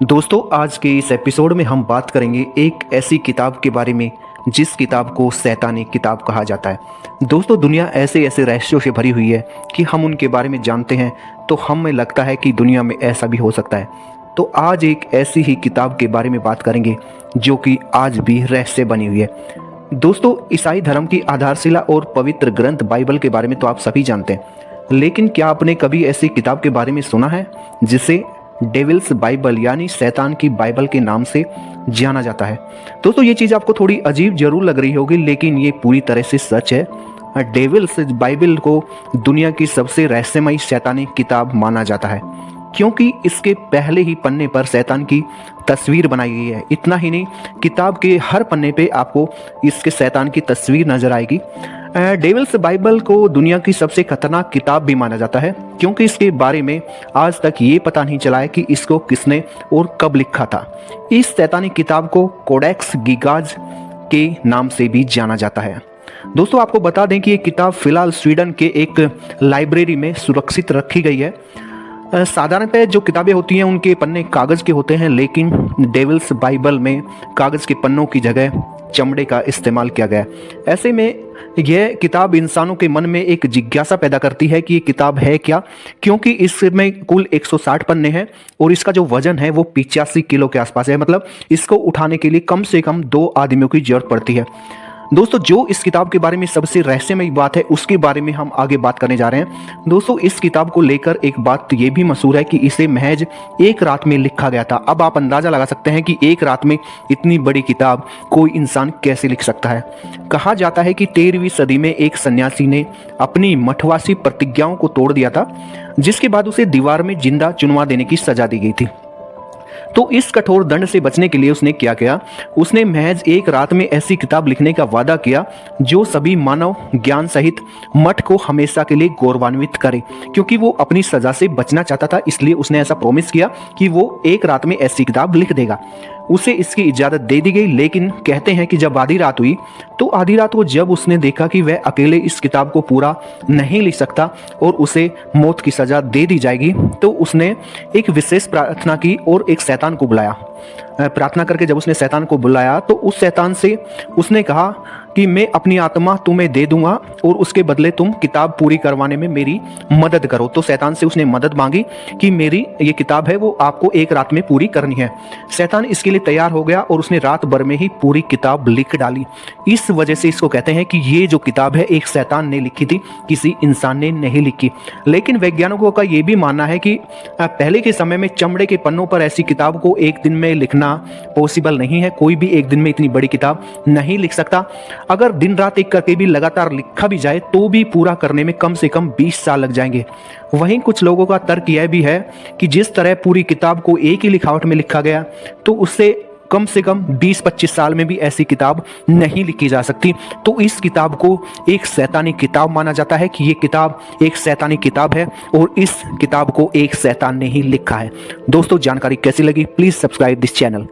दोस्तों, आज के इस एपिसोड में हम बात करेंगे एक ऐसी किताब के बारे में जिस किताब को शैतानी किताब कहा जाता है। दोस्तों, दुनिया ऐसे ऐसे रहस्यों से भरी हुई है कि हम उनके बारे में जानते हैं तो हमें लगता है कि दुनिया में ऐसा भी हो सकता है। तो आज एक ऐसी ही किताब के बारे में बात करेंगे जो कि आज भी रहस्य बनी हुई है। दोस्तों, ईसाई धर्म की आधारशिला और पवित्र ग्रंथ बाइबल के बारे में तो आप सभी जानते हैं, लेकिन क्या आपने कभी ऐसी किताब के बारे में सुना है जिसे डेविल्स बाइबल यानी शैतान की बाइबल के नाम से जाना जाता है? दोस्तों, ये चीज़ आपको थोड़ी अजीब जरूर लग रही होगी, लेकिन ये पूरी तरह से सच है। डेविल्स बाइबल को दुनिया की सबसे रहस्यमयी शैतानी किताब माना जाता है क्योंकि इसके पहले ही पन्ने पर शैतान की तस्वीर बनाई गई है। इतना ही नहीं, किताब के हर पन्ने पे आपको इसके शैतान की तस्वीर नजर आएगी। डेविल्स बाइबल को दुनिया की सबसे खतरनाक किताब भी माना जाता है क्योंकि इसके बारे में आज तक ये पता नहीं चला है कि इसको किसने और कब लिखा था। इस शैतानी किताब को कोडेक्स गिगाज के नाम से भी जाना जाता है। दोस्तों, आपको बता दें कि ये किताब फिलहाल स्वीडन के एक लाइब्रेरी में सुरक्षित रखी गई है। साधारणतः जो किताबें होती हैं उनके पन्ने कागज़ के होते हैं, लेकिन डेविल्स बाइबल में कागज़ के पन्नों की जगह चमड़े का इस्तेमाल किया गया। ऐसे में यह किताब इंसानों के मन में एक जिज्ञासा पैदा करती है कि ये किताब है क्या, क्योंकि इसमें कुल 160 पन्ने हैं और इसका जो वजन है वो 85 किलो के आसपास है। मतलब इसको उठाने के लिए कम से कम 2 आदमियों की जरूरत पड़ती है। दोस्तों, जो इस किताब के बारे में सबसे रहस्यमयी बात है उसके बारे में हम आगे बात करने जा रहे हैं। दोस्तों, इस किताब को लेकर एक बात ये भी मशहूर है कि इसे महज एक रात में लिखा गया था। अब आप अंदाजा लगा सकते हैं कि एक रात में इतनी बड़ी किताब कोई इंसान कैसे लिख सकता है। कहा जाता है कि 13वीं सदी में एक सन्यासी ने अपनी मठवासी प्रतिज्ञाओं को तोड़ दिया था, जिसके बाद उसे दीवार में जिंदा चुनवा देने की सजा दी गई थी। तो इस कठोर दंड से बचने के लिए उसने क्या किया? उसने महज एक रात में ऐसी किताब लिखने का वादा किया जो सभी मानव ज्ञान सहित मठ को हमेशा के लिए गौरवान्वित करे। क्योंकि वो अपनी सजा से बचना चाहता था, इसलिए उसने ऐसा प्रॉमिस किया कि वो एक रात में ऐसी किताब लिख देगा। उसे इसकी इजाज़त दे दी गई, लेकिन कहते हैं कि जब आधी रात हुई तो आधी रात को जब उसने देखा कि वह अकेले इस किताब को पूरा नहीं लिख सकता और उसे मौत की सज़ा दे दी जाएगी, तो उसने एक विशेष प्रार्थना की और एक शैतान को बुलाया। प्रार्थना करके जब उसने शैतान को बुलाया तो उस शैतान से उसने कहा कि मैं अपनी आत्मा तुम्हें दे दूंगा और उसके बदले तुम किताब पूरी करवाने में मेरी मदद करो। तो शैतान से उसने मदद मांगी कि मेरी ये किताब है वो आपको एक रात में पूरी करनी है। शैतान इसके लिए तैयार हो गया और उसने रात भर में ही पूरी किताब लिख डाली। इस वजह से इसको कहते हैं कि ये जो किताब है एक शैतान ने लिखी थी, किसी इंसान ने नहीं लिखी। लेकिन वैज्ञानिकों का ये भी मानना है कि पहले के समय में चमड़े के पन्नों पर ऐसी किताब को एक दिन में लिखना पॉसिबल नहीं है। कोई भी एक दिन में इतनी बड़ी किताब नहीं लिख सकता। अगर दिन रात एक करके भी लगातार लिखा भी जाए तो भी पूरा करने में कम से कम 20 साल लग जाएंगे। वहीं कुछ लोगों का तर्क यह भी है कि जिस तरह पूरी किताब को एक ही लिखावट में लिखा गया तो उससे कम से कम 20-25 साल में भी ऐसी किताब नहीं लिखी जा सकती। तो इस किताब को एक शैतानी किताब माना जाता है कि ये किताब एक शैतानी किताब है और इस किताब को एक शैतान ने ही लिखा है। दोस्तों, जानकारी कैसी लगी? Please subscribe this channel.